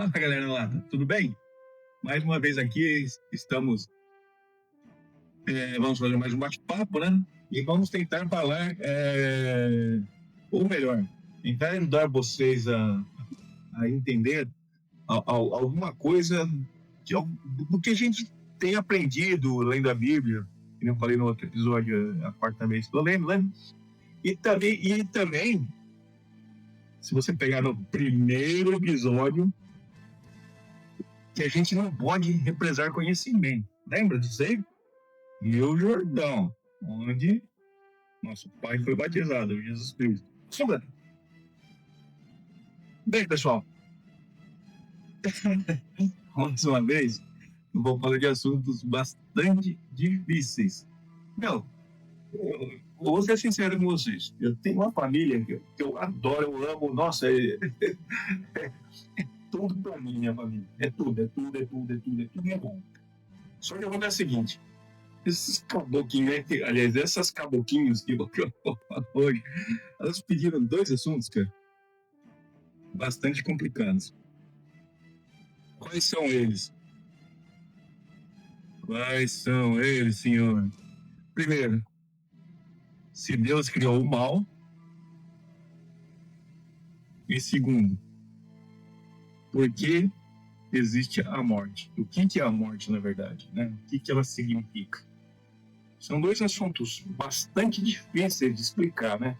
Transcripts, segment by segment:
Fala, galera lá, tudo bem? Mais uma vez aqui estamos, vamos fazer mais um bate-papo, né? E vamos tentar falar, ou melhor, tentar ajudar vocês a entender alguma coisa do que a gente tem aprendido lendo a Bíblia, que eu falei no outro episódio, a quarta vez que eu lendo, né? E também, se você pegar no primeiro episódio, que a gente não pode represar conhecimento. Lembra disso aí? Rio Jordão, onde nosso pai foi batizado, Jesus Cristo. Lembra? Bem, pessoal, mais uma vez, eu vou falar de assuntos bastante difíceis. Não, eu vou ser sincero com vocês. Eu tenho uma família que eu adoro, eu amo. Nossa, é tudo pra mim, minha família. É tudo é bom. Só que acontece o seguinte: esses caboclinhos, aliás, essas caboclinhos que eu vou falar hoje, elas pediram dois assuntos, cara, bastante complicados. Quais são eles? Quais são eles, senhor? Primeiro, se Deus criou o mal. E segundo, por que existe a morte? O que é a morte, na verdade, né? O que ela significa? São dois assuntos bastante difíceis de explicar, né?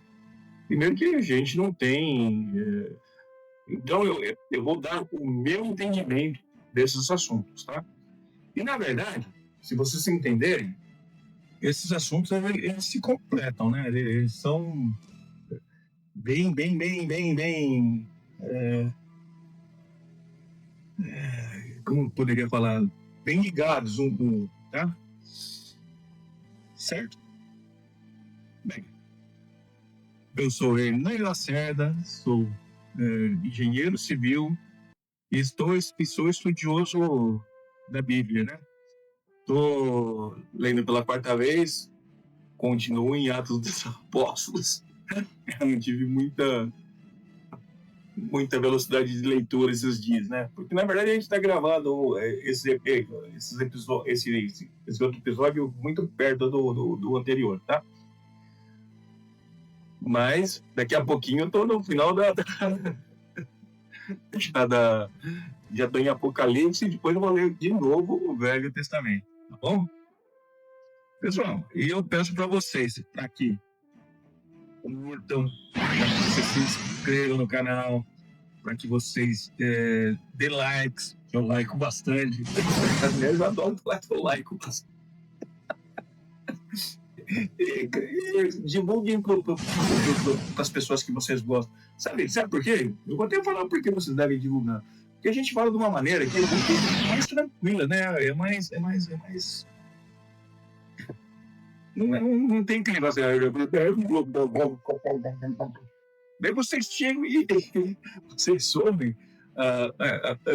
Primeiro que a gente não tem... Então, eu vou dar o meu entendimento desses assuntos, tá? E, na verdade, se vocês entenderem, esses assuntos, eles se completam, né? Eles são bem... como poderia falar? Bem ligados um com o outro, tá? Certo? Bem, eu sou Hernani Lacerda, sou engenheiro civil e sou estudioso da Bíblia, né? Estou lendo pela quarta vez, continuo em Atos dos Apóstolos. Eu não tive muita velocidade de leitura esses dias, né? Porque, na verdade, a gente está gravando esse outro episódio muito perto do anterior, tá? Mas, daqui a pouquinho, eu tô no final já tô em Apocalipse e depois eu vou ler de novo o Velho Testamento, tá bom? Pessoal, e eu peço para vocês, aqui, curtam, para que vocês se inscrevam no canal, para que vocês dê likes. Eu like bastante. Eu adoro o like bastante. E divulguem para as pessoas que vocês gostam. Sabe por quê? Eu vou até falar por que vocês devem divulgar. Porque a gente fala de uma maneira que é mais tranquila, né? É mais não tem que negócio. Daí vocês chegam e vocês soubem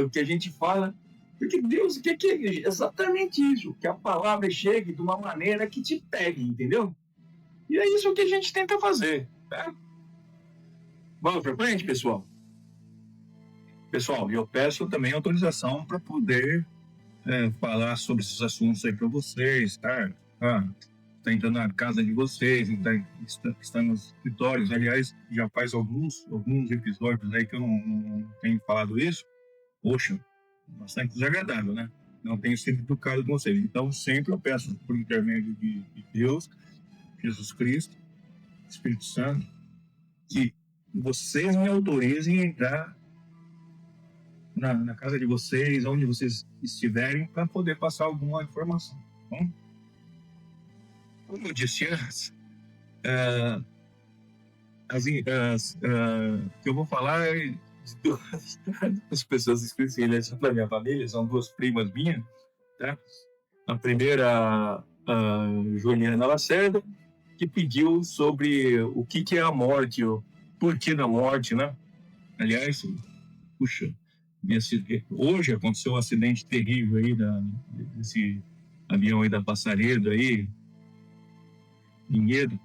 o que a gente fala. Porque Deus quer que é exatamente isso, que a palavra chegue de uma maneira que te pegue, entendeu? E é isso que a gente tenta fazer, tá? Vamos para frente, pessoal? Pessoal, eu peço também autorização para poder falar sobre esses assuntos aí para vocês, tá? Está entrando na casa de vocês, está nos escritórios. Aliás, já faz alguns episódios aí que eu não tenho falado isso. Poxa, bastante desagradável, né? Não tenho sido educado com vocês. Então, sempre eu peço, por intermédio de Deus, Jesus Cristo, Espírito Santo, que vocês me autorizem a entrar na casa de vocês, onde vocês estiverem, para poder passar alguma informação, tá bom? Como eu disse antes, que eu vou falar as pessoas esquecidas da minha família, são duas primas minhas, tá? A primeira, a Juliana Lacerda, que pediu sobre o que é a morte, o porquê da morte, né? Aliás, puxa, hoje aconteceu um acidente terrível aí desse avião aí da Passaredo aí, Vinhedo.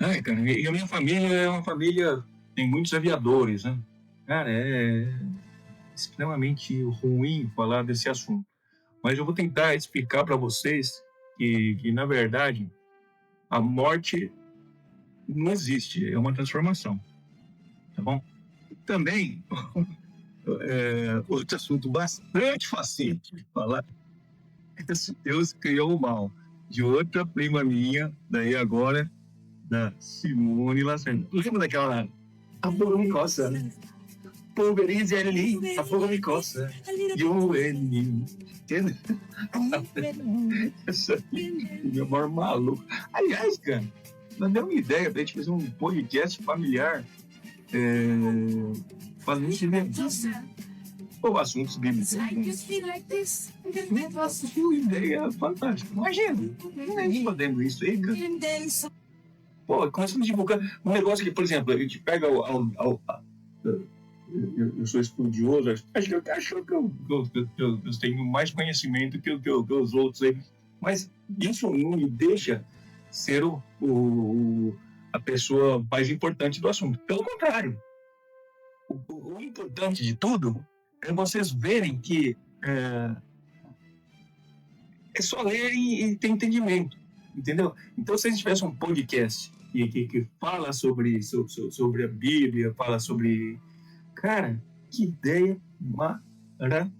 Ai, cara, e a minha família é uma família, tem muitos aviadores, né? Cara, extremamente ruim falar desse assunto. Mas eu vou tentar explicar para vocês que, na verdade, a morte não existe, é uma transformação, tá bom? Também, outro assunto bastante fácil de falar é se Deus criou o mal. De outra prima minha, daí agora, da Simone Lacerda. Lembra daquela... A fogo me coça. Pulverize ali, a fogo me coça. You and me. Entendeu? Essa meu amor maluco. Aliás, cara, nós deu uma ideia pra gente fazer um podcast familiar falando de ou assuntos bíblicos. Uma ideia fantástica. Imagina, nem fazendo isso aí, cara. Pô, começamos a divulgar um negócio que, por exemplo, a gente pega eu sou estudioso, acho que eu tenho mais conhecimento que os outros aí, mas isso não me deixa ser a pessoa mais importante do assunto. Pelo contrário, o importante de tudo é vocês verem que é só ler e ter entendimento, entendeu? Então, se a gente tivesse um podcast que fala sobre a Bíblia, fala sobre... Cara, que ideia maravilhosa.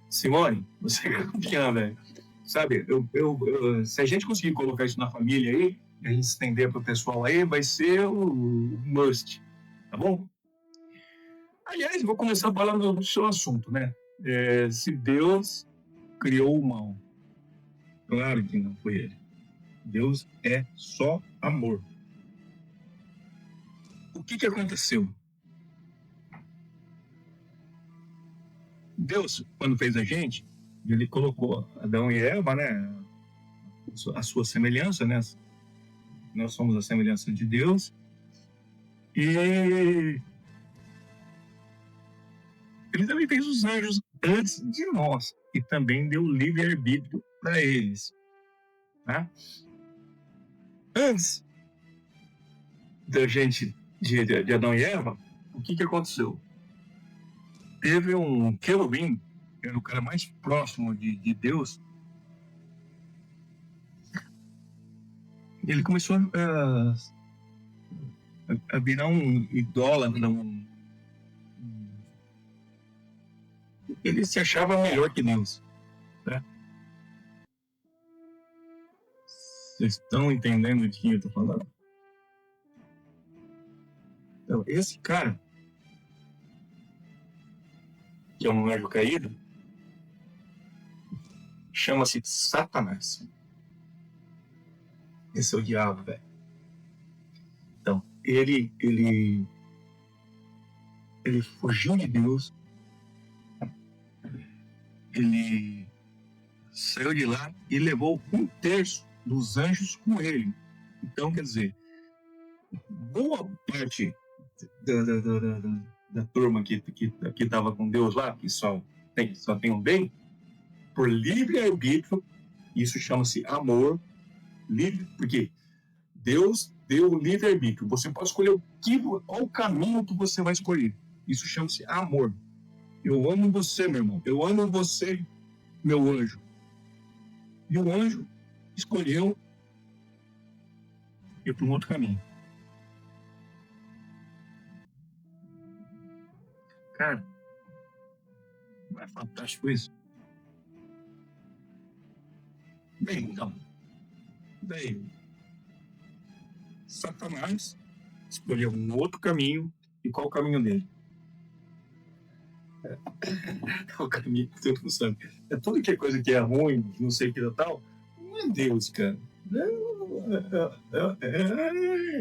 Simone, você é campeã, velho. Sabe, se a gente conseguir colocar isso na família aí, e a gente estender para o pessoal aí, vai ser o must, tá bom? Aliás, vou começar falando do seu assunto, né? Se Deus criou o mal. Claro que não foi ele. Deus é só amor. O que aconteceu? Deus, quando fez a gente, ele colocou Adão e Eva, né? A sua semelhança, né? Nós somos a semelhança de Deus. E ele também fez os anjos antes de nós. E também deu livre-arbítrio para eles. Tá? Antes da gente, de Adão e Eva, o que aconteceu? Teve um querubim, que era o cara mais próximo de Deus. Ele começou a virar um idólatra, ele se achava melhor que Deus. Né? Vocês estão entendendo de quem eu estou falando? Então, esse cara, que é um anjo caído, chama-se Satanás. Esse é o diabo, velho. Então, ele fugiu de Deus. Ele saiu de lá e levou 1/3 dos anjos com ele. Então, quer dizer, boa parte da turma que estava com Deus lá, que só tem um bem, por livre-arbítrio, isso chama-se amor, livre, porque Deus deu o livre-arbítrio. Você pode escolher qual o caminho que você vai escolher. Isso chama-se amor. Eu amo você, meu irmão. Eu amo você, meu anjo. E o anjo escolheu ir para um outro caminho. Cara, não é fantástico isso? Bem, então, daí, Satanás escolheu um outro caminho. E qual o caminho dele? O caminho que todo mundo sabe. É tudo que é coisa que é ruim, não sei o que tal. Não é Deus, cara.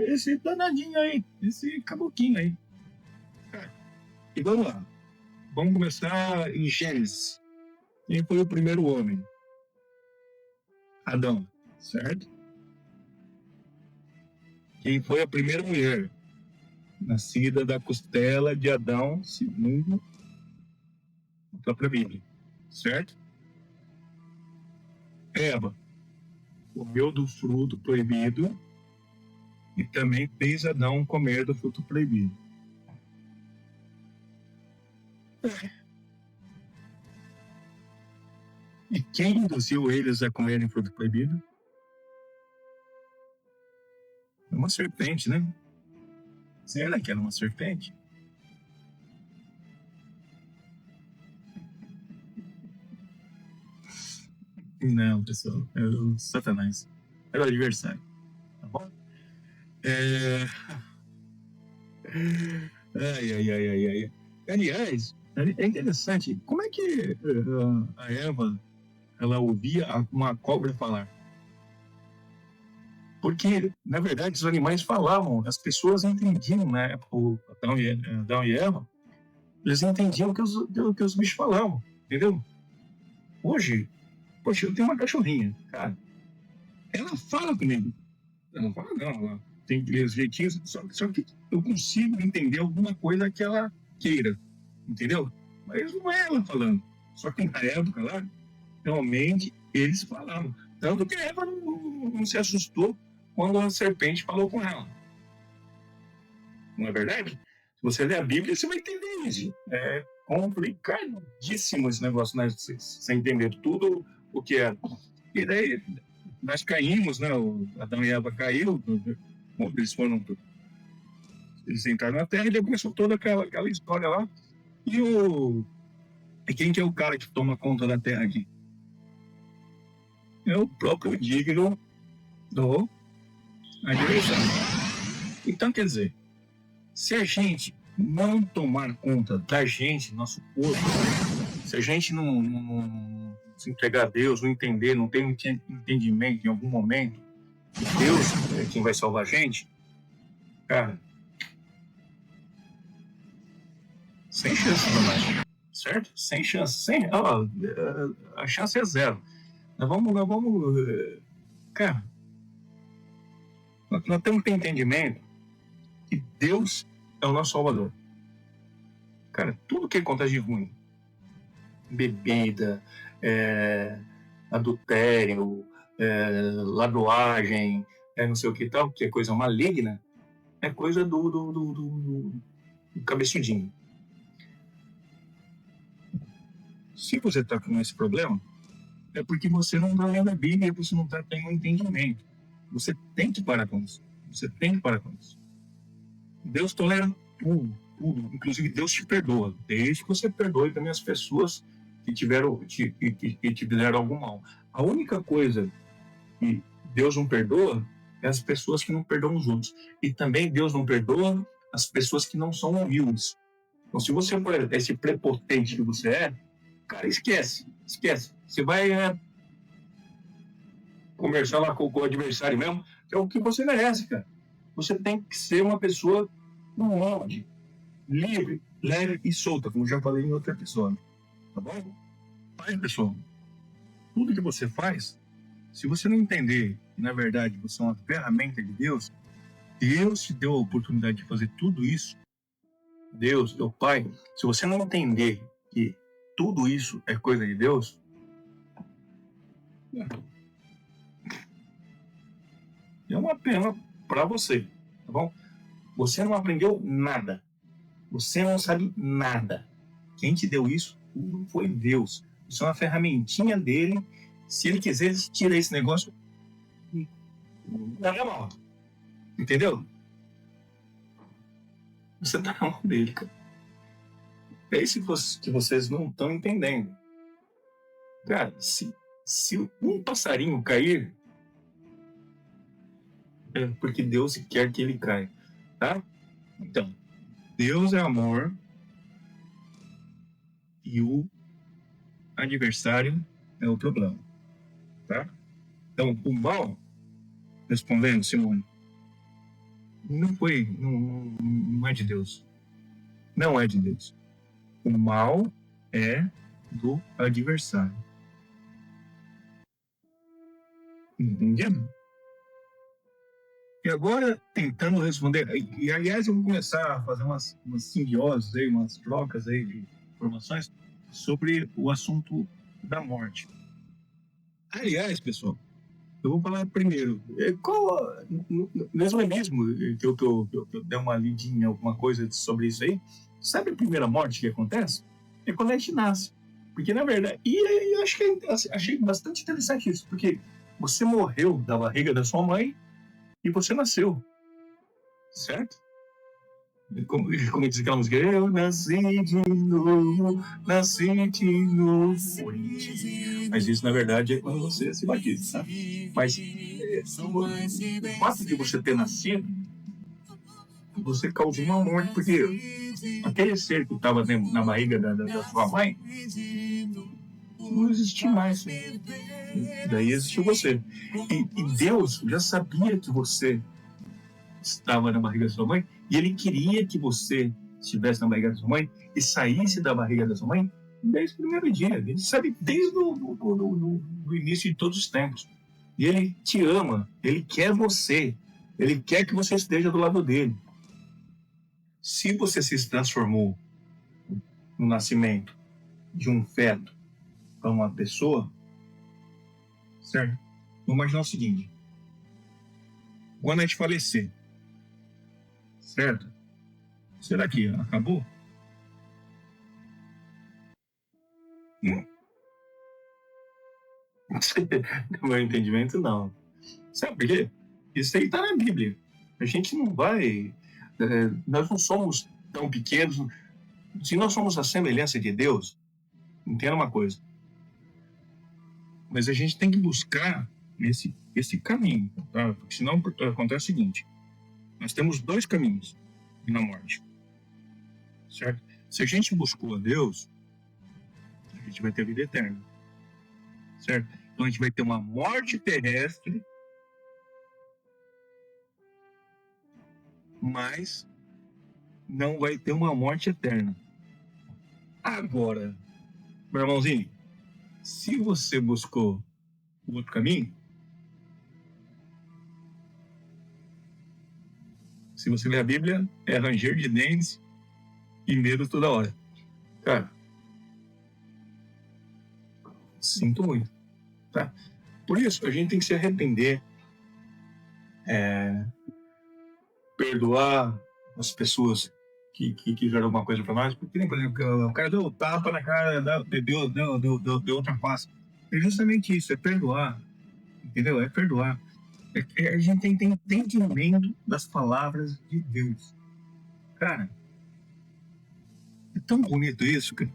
Esse danadinho aí, esse caboquinho aí. Cara, e vamos lá. Vamos começar em Gênesis. Quem foi o primeiro homem? Adão, certo? Quem foi a primeira mulher? Nascida da costela de Adão, segundo a própria Bíblia, certo? Eva comeu do fruto proibido e também fez Adão comer do fruto proibido. E quem induziu eles a comerem fruto proibido? Uma serpente, né? Será que era uma serpente? Não, pessoal. É o Satanás. Era o adversário. Tá bom? Ai. Aliás, é interessante. Como é que a Eva ela ouvia uma cobra falar? Porque, na verdade, os animais falavam, as pessoas entendiam, né? O Adão e Eva, eles entendiam que os bichos falavam, entendeu? Hoje, poxa, eu tenho uma cachorrinha, cara. Ela fala comigo. Ela não fala, não. Ela tem aqueles jeitinhos, só que eu consigo entender alguma coisa que ela queira, entendeu? Mas não é ela falando. Só que na época lá, realmente, eles falavam. Tanto que a Eva não se assustou quando a serpente falou com ela. Não é verdade? Se você ler a Bíblia, você vai entender isso. É complicadíssimo esse negócio, né? Você entender tudo o que é. E daí, nós caímos, né? O Adão e Eva caiu, eles entraram na Terra e começou toda aquela história lá. E quem que é o cara que toma conta da Terra aqui? É o próprio digno do adversário. Então, quer dizer, se a gente não tomar conta da gente, nosso corpo, se a gente não se entregar a Deus, não entender, não ter um entendimento em algum momento, que Deus é quem vai salvar a gente, cara, sem chance também, certo? Sem chance. A chance é zero. Nós vamos, cara, nós temos que ter entendimento que Deus é o nosso Salvador. Cara, tudo que acontece de ruim, bebida, adultério, ladroagem, não sei o que tal, que é coisa maligna, é coisa do cabeçudinho. Se você está com esse problema, é porque você não está lendo a Bíblia, você não está tendo um entendimento. Você tem que parar com isso. Você tem que parar com isso. Deus tolera tudo. Inclusive, Deus te perdoa, desde que você perdoe também as pessoas que te fizeram algum mal. A única coisa que Deus não perdoa é as pessoas que não perdoam os outros. E também Deus não perdoa as pessoas que não são humildes. Então, se você for esse prepotente que você é, cara, esquece. Você vai conversar lá com o adversário mesmo, que é o que você merece, cara. Você tem que ser uma pessoa humilde, livre, leve e solta, como já falei em outra episódio. Tá bom? Mas, pessoal, tudo que você faz, se você não entender que, na verdade, você é uma ferramenta de Deus, Deus te deu a oportunidade de fazer tudo isso. Deus, teu Pai, se você não entender que tudo isso é coisa de Deus, é uma pena para você, tá bom? Você não aprendeu nada. Você não sabe nada. Quem te deu isso tudo foi Deus. Isso é uma ferramentinha dele. Se ele quiser, tira esse negócio na mão. Entendeu? Você tá na mão dele, cara. É isso que vocês não estão entendendo. Cara, se um passarinho cair, é porque Deus quer que ele caia, tá? Então, Deus é amor e o adversário é o problema, tá? Então, o mal, respondendo, Simone, não é de Deus. Não é de Deus. O mal é do adversário. Entendeu? E agora, tentando responder, e aliás, eu vou começar a fazer umas simbioses aí, umas trocas aí de informações sobre o assunto da morte. Aliás, pessoal, eu vou falar primeiro. Mesmo que eu dei uma lidinha, alguma coisa sobre isso aí. Sabe a primeira morte que acontece? é quando a gente nasce. Porque, na verdade, e eu acho que achei bastante interessante isso, porque você morreu da barriga da sua mãe e você nasceu, certo? Como diz aquela música, eu nasci de novo, nasci de novo. Mas isso, na verdade, é quando você se batiza, tá? Mas o fato de você ter nascido, você causou uma morte, porque aquele ser que estava na barriga da sua mãe não existia mais. Daí existiu você. E Deus já sabia que você estava na barriga da sua mãe, e Ele queria que você estivesse na barriga da sua mãe e saísse da barriga da sua mãe desde o primeiro dia. Ele sabe desde o início de todos os tempos. E Ele te ama, Ele quer você, Ele quer que você esteja do lado dele. Se você se transformou no nascimento de um feto para uma pessoa, certo? Vamos imaginar o seguinte: quando a gente falecer, certo? Será que acabou? No meu entendimento, não. Sabe por quê? Isso aí está na Bíblia. A gente não vai. Nós não somos tão pequenos. Se nós somos a semelhança de Deus, entenda uma coisa. Mas a gente tem que buscar esse caminho, tá? Porque senão acontece o seguinte: nós temos dois caminhos na morte, certo? Se a gente buscou a Deus, a gente vai ter vida eterna, certo? Então a gente vai ter uma morte terrestre, mas não vai ter uma morte eterna. Agora, meu irmãozinho, se você buscou o outro caminho, se você ler a Bíblia, é ranger de dentes e medo toda hora. Cara, sinto muito, tá? Por isso, a gente tem que se arrepender, perdoar as pessoas que fizeram alguma coisa pra nós, porque, por exemplo, o cara deu tapa na cara, deu outra face. É justamente isso, é perdoar, entendeu? É perdoar. A gente tem que ter entendimento das palavras de Deus. Cara, é tão bonito isso, cara.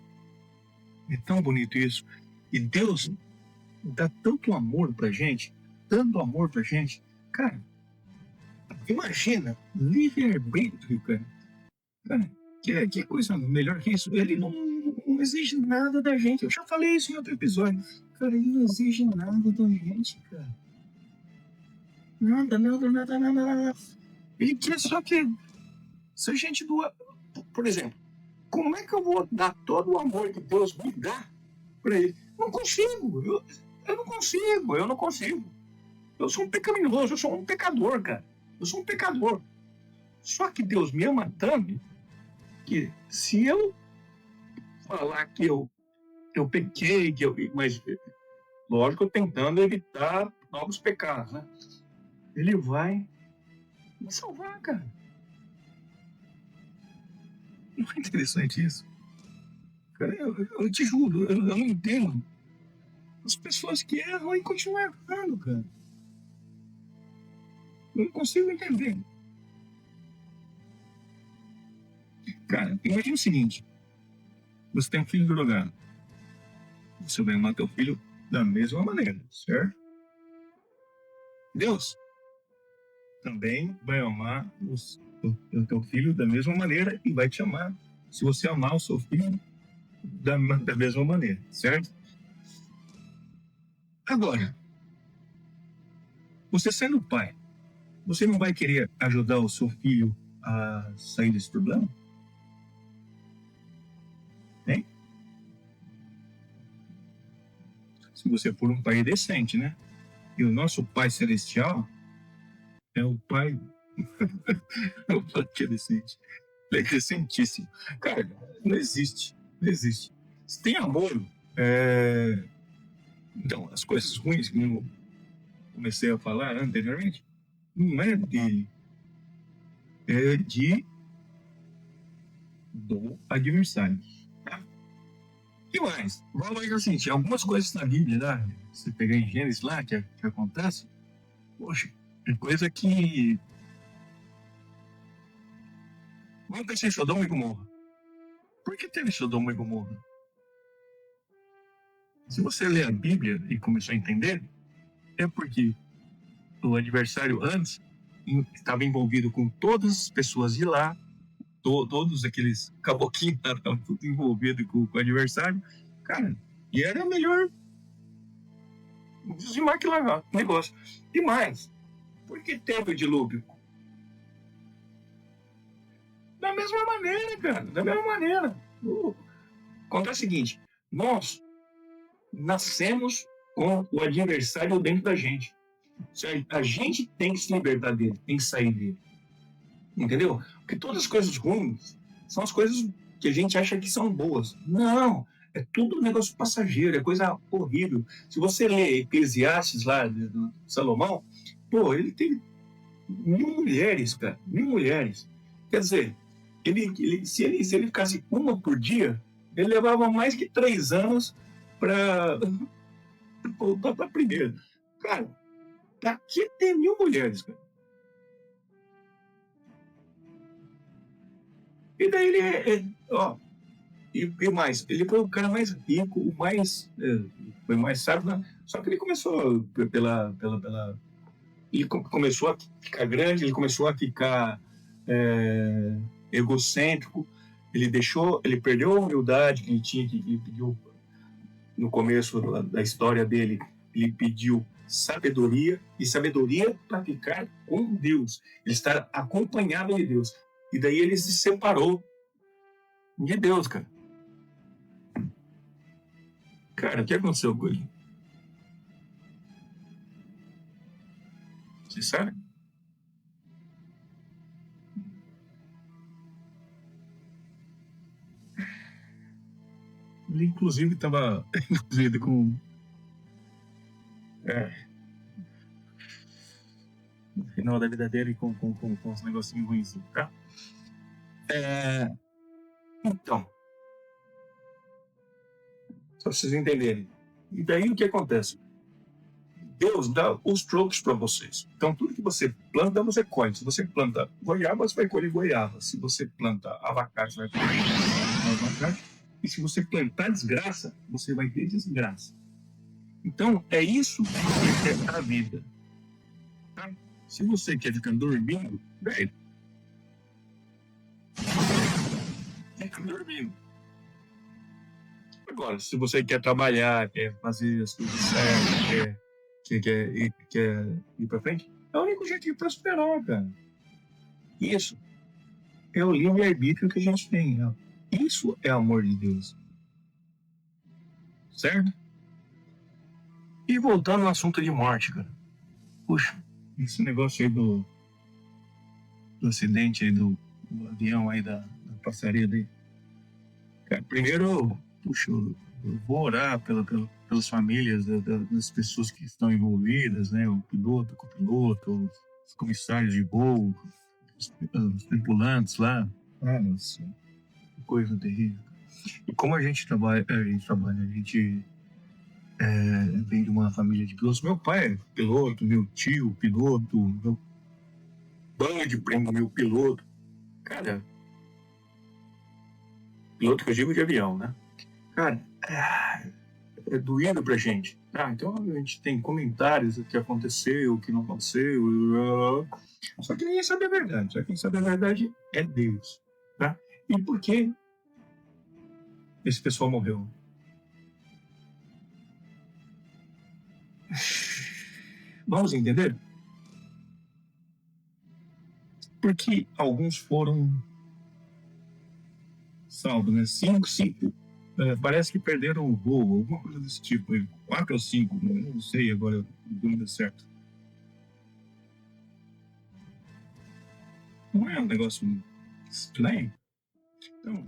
É tão bonito isso. E Deus dá tanto amor pra gente, tanto amor pra gente. Cara, imagina, livre-arbítrio, cara. Cara, que coisa melhor que isso? Ele não exige nada da gente. Eu já falei isso em outro episódio. Cara, ele não exige nada da gente, cara. Nada. Ele quer só que se a gente doar. Por exemplo, como é que eu vou dar todo o amor que Deus me dá para ele? Não consigo. Eu não consigo. Eu sou um pecaminoso, eu sou um pecador, cara. Eu sou um pecador. Só que Deus me ama tanto que se eu falar que eu pequei, mas lógico, eu tentando evitar novos pecados, né? Ele vai me salvar, cara. Não é interessante isso? Cara, eu te juro, eu não entendo as pessoas que erram e continuam errando, cara. Eu não consigo entender. Cara, imagina o seguinte: você tem um filho drogado. Você vai amar teu filho da mesma maneira, certo? Deus também vai amar o teu filho da mesma maneira e vai te amar se você amar o seu filho da mesma maneira, certo? Agora, você sendo pai, você não vai querer ajudar o seu filho a sair desse problema? Hein? Se você for um pai decente, né? E o nosso Pai Celestial é o Pai. É o Pai que é decente. Ele é decentíssimo. Cara, não existe. Não existe. Se tem amor, então, as coisas ruins que eu comecei a falar anteriormente, não é dele. É do adversário. E mais, vamos ver assim, tinha algumas coisas na Bíblia, né? Se pegar em Gênesis lá, que acontece, poxa, é coisa que. Vamos pensar em Sodoma e Gomorra. Por que teve Sodoma e Gomorra? Se você ler a Bíblia e começar a entender, é porque o adversário antes estava envolvido com todas as pessoas de lá, todos aqueles caboquinhos estavam tudo envolvido com o adversário, cara, e era o melhor dizimar aquele negócio. E mais, por que teve o dilúvio? Da mesma maneira, cara, da mesma maneira. Conta o seguinte, nós nascemos com o adversário dentro da gente. A gente tem que se libertar dele, tem que sair dele. Entendeu? Porque todas as coisas ruins são as coisas que a gente acha que são boas. Não, é tudo um negócio passageiro, é coisa horrível. Se você lê Eclesiastes lá do Salomão, pô, ele tem 1.000 mulheres, cara, 1.000 mulheres. Quer dizer, se ele ficasse uma por dia, ele levava mais que 3 anos para voltar para a primeira. Cara, pra que ter 1.000 mulheres, cara? E daí e mais, ele foi o cara mais rico, foi mais sábio, né? Só que ele começou ele começou a ficar grande, ele começou a ficar egocêntrico, ele perdeu a humildade que ele tinha, que ele pediu no começo da história dele, ele pediu sabedoria, e sabedoria para ficar com Deus, ele estar acompanhado de Deus. E daí ele se separou de Deus, cara. Cara, o que aconteceu com ele? Você sabe? Ele, inclusive, estava envolvido com. No final da vida dele, com uns negocinhos ruins, tá? Então, só pra vocês entenderem. E daí o que acontece? Deus dá os trocos para vocês. Então, tudo que você planta, você colhe. Se você planta goiaba, você vai colher goiaba. Se você planta abacate, você vai colher abacate. E se você plantar desgraça, você vai ter desgraça. Então, é isso que é a vida. Tá? Se você quer ficar dormindo, velho, fica dormindo. Agora, se você quer trabalhar, quer fazer as coisas certas, quer ir pra frente, é o único jeito de prosperar, cara. Isso é o livre-arbítrio que a gente tem. Ó. Isso é amor de Deus. Certo? E voltando ao assunto de morte, cara. Puxa, esse negócio aí do acidente aí do avião aí da passaria daí. Cara, primeiro, puxa, eu vou orar pelas famílias das pessoas que estão envolvidas, né? O piloto, o copiloto, os comissários de voo, os tripulantes lá. Nossa, que coisa terrível. E como a gente trabalha, a gente vem de uma família de pilotos. Meu pai é piloto, meu tio piloto, meu bando de primo meu piloto. Cara, piloto que eu digo de avião, né? Cara, é doído pra gente. Então a gente tem comentários do que aconteceu, o que não aconteceu. Só que ninguém sabe a verdade. Só quem sabe a verdade é Deus. Tá? E por que esse pessoal morreu? Vamos entender? Porque alguns foram salvos, né? 5, parece que perderam o voo, alguma coisa desse tipo. 4 ou 5, não sei agora, não deu certo. Não é um negócio estranho? Então,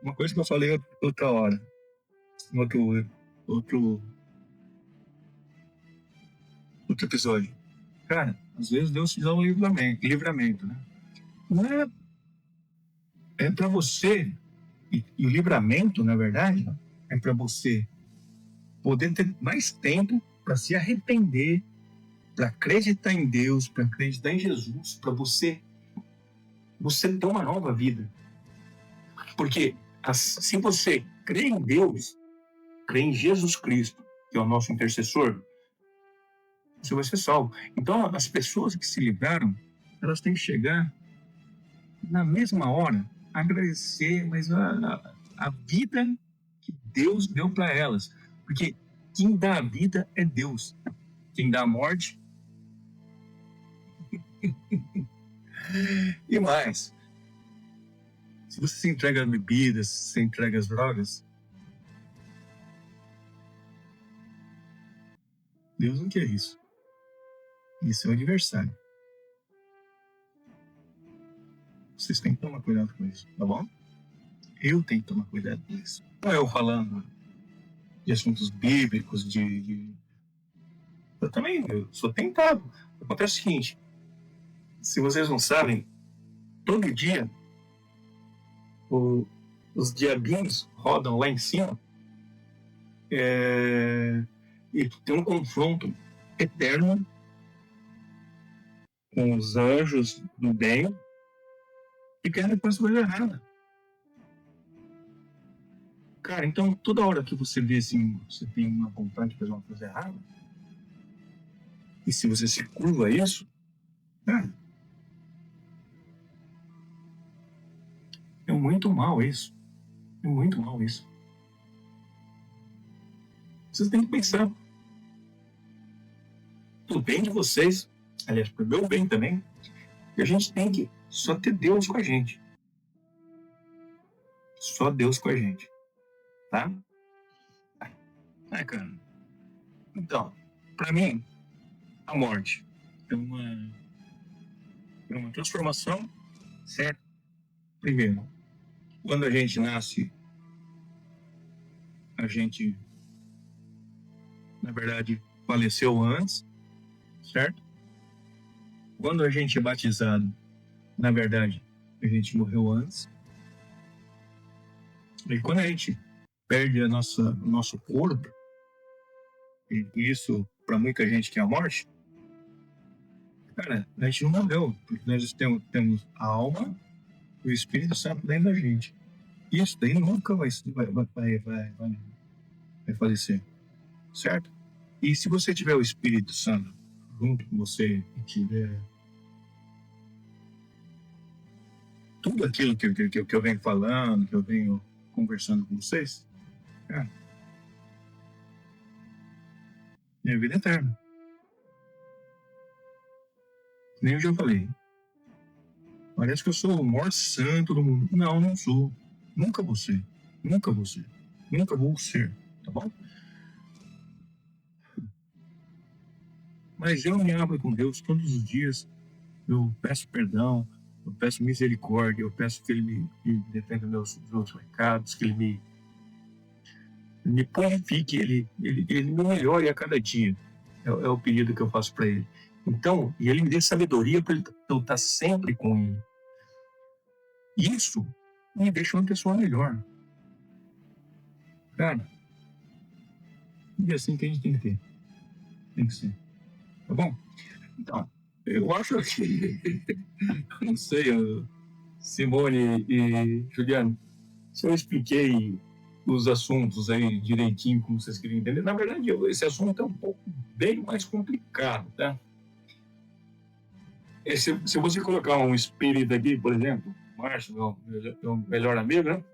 uma coisa que eu falei outra hora, outro episódio. Cara, às vezes Deus te dá um livramento, né? Não é para você E o livramento, na verdade, é para você poder ter mais tempo para se arrepender, para acreditar em Deus, para acreditar em Jesus, para você ter uma nova vida. Porque se você crê em Deus, crê em Jesus Cristo, que é o nosso intercessor, você vai ser salvo. Então, as pessoas que se livraram, elas têm que chegar na mesma hora, agradecer, mas a vida que Deus deu para elas. Porque quem dá a vida é Deus. Quem dá a morte. E mais, se você se entrega às bebidas, se você entrega às drogas, Deus não quer isso. Isso é o adversário. Vocês têm que tomar cuidado com isso, tá bom? Eu tenho que tomar cuidado com isso. Não é eu falando de assuntos bíblicos, Eu também sou tentado. Acontece o seguinte, se vocês não sabem, todo dia os diabinhos rodam lá em cima e tem um confronto eterno com os anjos do bem e querem fazer coisa errada. Cara, então toda hora que você vê assim, você tem uma vontade de fazer uma coisa errada, e se você se curva a isso, é muito mal isso. É muito mal isso. Vocês têm que pensar pro bem de vocês, aliás, pro meu bem também, que a gente tem que só ter Deus com a gente. Só Deus com a gente. Tá? Cara. Então, pra mim, a morte é uma transformação, certo? Primeiro, quando a gente nasce, a gente, na verdade, faleceu antes, certo? Quando a gente é batizado, na verdade, a gente morreu antes. E quando a gente perde o nosso corpo, e isso para muita gente que é a morte, cara, a gente não morreu, porque nós temos a alma e o Espírito Santo dentro da gente. Isso daí nunca vai falecer, certo? E se você tiver o Espírito Santo junto com você e tiver tudo aquilo que eu venho falando, que eu venho conversando com vocês, cara, minha vida é eterna. Nem eu já falei. Parece que eu sou o maior santo do mundo. Não, não sou. Nunca vou ser. Nunca vou ser. Nunca vou ser. Tá bom? Mas eu me abro com Deus todos os dias. Eu peço perdão. Eu peço misericórdia. Eu peço que Ele me defenda dos meus pecados. Que Ele me purifique. Ele me melhore a cada dia. É o pedido que eu faço para Ele. Então, e Ele me dê sabedoria para eu estar sempre com Ele. Isso me deixa uma pessoa melhor. Cara, e assim que a gente tem que ter. Tem que ser. Tá bom? Então, eu acho que... não sei, Simone e Juliano, se eu expliquei os assuntos aí direitinho, como vocês queriam entender, na verdade, esse assunto é um pouco bem mais complicado, tá? Se você colocar um espírito aqui, por exemplo, Márcio, meu melhor amigo, né?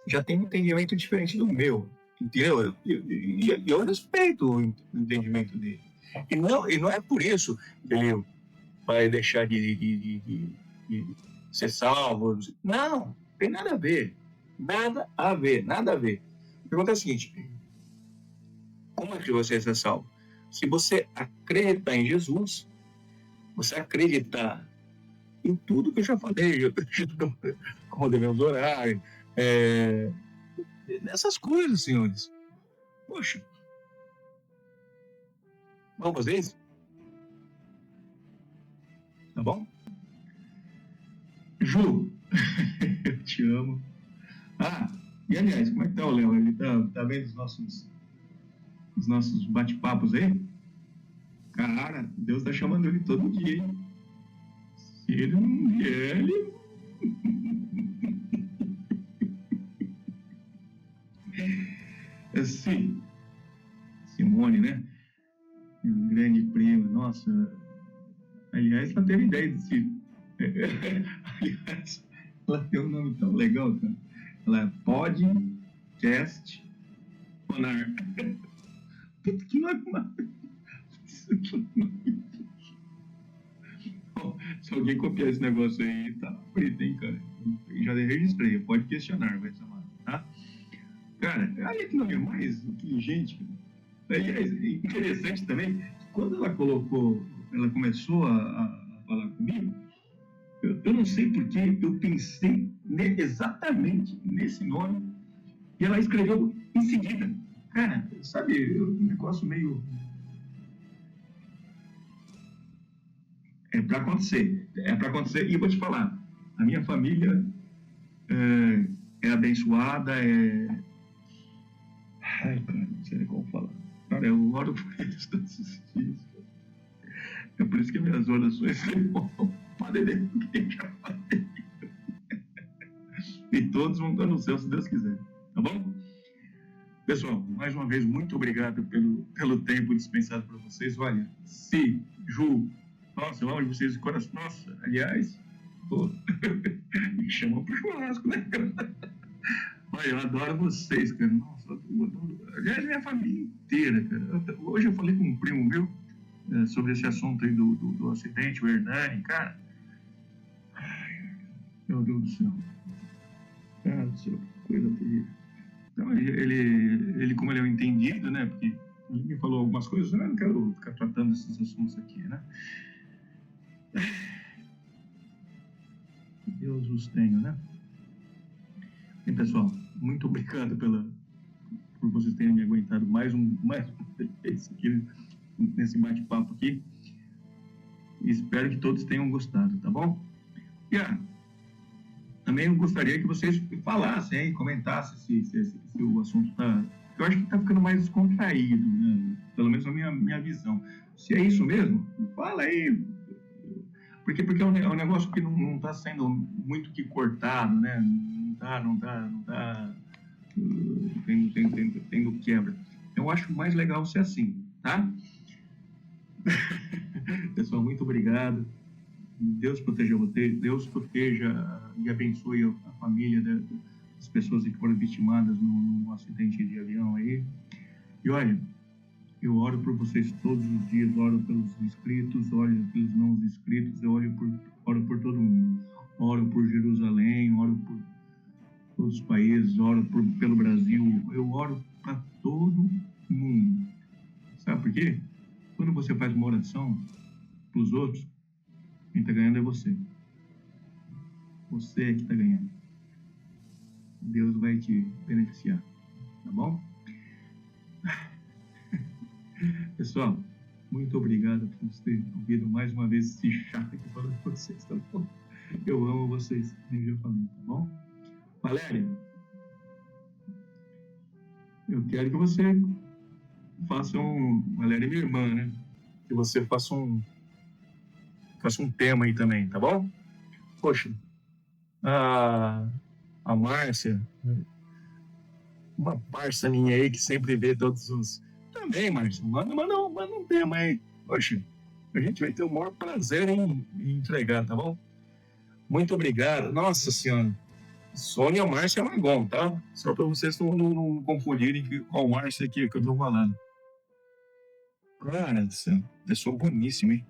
Já tem um entendimento diferente do meu, entendeu? E eu respeito o entendimento dele. E não é por isso que ele vai deixar de ser salvo. Não, tem nada a ver. Nada a ver, nada a ver. A pergunta é a seguinte: como é que você é salvo? Se você acreditar em Jesus, você acreditar em tudo que eu já falei, como devemos orar, nessas coisas, senhores. Poxa, vamos fazer isso? Tá bom? Ju, eu te amo. Ah, e aliás, como é que tá o Léo? Ele tá vendo os nossos bate-papos aí? Cara, Deus tá chamando ele todo dia, hein? Se ele não vier, ele. Assim, Simone, né? Um grande primo, nossa. Aliás, ela teve ideia desse. Aliás, ela tem um nome tão legal, cara. Ela é Podcast Sonar. Que nome. Se alguém copiar esse negócio aí, tá frito, hein, cara? Eu já registrei, pode questionar, vai chamar, tá? Cara, olha que nome mais inteligente, cara. Aliás, interessante também, quando ela começou a falar comigo, eu não sei porquê, eu pensei exatamente nesse nome e ela escreveu em seguida. Cara, sabe, um negócio meio. É para acontecer, e eu vou te falar, a minha família é abençoada, Ai, cara, não sei nem como falar. Cara, eu oro por eles todos os dias. É por isso que minhas orações podem ver o que já falei. E todos vão estar no céu, se Deus quiser. Tá bom? Pessoal, mais uma vez, muito obrigado pelo tempo dispensado para vocês. Olha, Ju, nossa, eu amo vocês de coração. Nossa, aliás, pô, me chamam pro churrasco, né? Olha, eu adoro vocês, cara. Nossa, eu adoro. Aliás, minha família inteira, cara. Hoje eu falei com um primo meu sobre esse assunto aí do acidente, o Hernani, cara. Ai, meu Deus do céu. Cara do céu, que coisa terrível. Então, ele, como ele é um entendido, né? Porque ele me falou algumas coisas, eu não quero ficar tratando esses assuntos aqui, né? Deus os tenha, né? E, pessoal, muito obrigado por vocês terem me aguentado mais uma vez aqui nesse bate-papo aqui. Espero que todos tenham gostado, tá bom? E também eu gostaria que vocês falassem, comentassem se o assunto está. Eu acho que está ficando mais descontraído, né? Pelo menos a minha visão. Se é isso mesmo, fala aí. Porque é um negócio que não está sendo muito que cortado, né? Não tá tendo quebra. Eu acho mais legal ser assim, tá? Pessoal, muito obrigado. Deus proteja vocês, Deus proteja e abençoe a família das pessoas que foram vitimadas no acidente de avião aí. E olha, eu oro por vocês todos os dias, oro pelos inscritos, oro pelos não inscritos, eu oro por todo mundo. Oro por Jerusalém, oro por todos os países, oro pelo Brasil, eu oro para todo mundo. Sabe por quê? Quando você faz uma oração para os outros, quem está ganhando é você. Você é que está ganhando. Deus vai te beneficiar. Tá bom? Pessoal, muito obrigado por terem ouvido mais uma vez esse chato aqui falando com vocês, tá bom? Eu amo vocês, como eu já falei, tá bom? Valéria, eu quero que você faça Valéria é minha irmã, né? Que você faça um tema aí também, tá bom? Poxa, a Márcia, uma parça minha aí que sempre vê todos os... Também, Márcia, manda um tema aí. Poxa, a gente vai ter o maior prazer em entregar, tá bom? Muito obrigado. Nossa Senhora. Sônia Márcia Margon, tá? Só para vocês não confundirem qual Márcia aqui que eu tô falando. Cara do céu, pessoa boníssima, hein?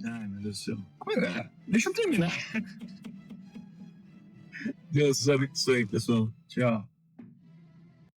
Ai, meu Deus do céu. Deixa eu terminar. Deus abençoe, pessoal. Tchau.